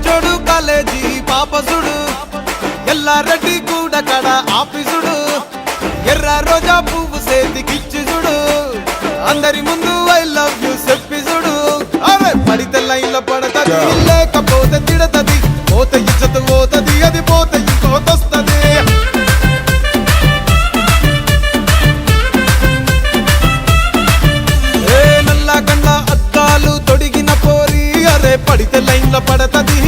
జోడు కాలేజీ పాపసుడు ఎల్లారెడ్డి కూడా కడ ఆఫీసుడు ఎర్ర రోజా పువ్వు సేతికిచ్చి చూడు అందరి ముందు ఐ లవ్ యూ చెప్పి చూడు అరే పడితే లైన్ లో పడతది లేకపోతే తిడతది పోతే ఇజ్జత్ పోతది అది పోతే ఇంకోతొస్తది ఏ నల్ల గండ్ల అద్దాలు తొడిగిన పోరి అరే పడితే లైన్ లో పడతది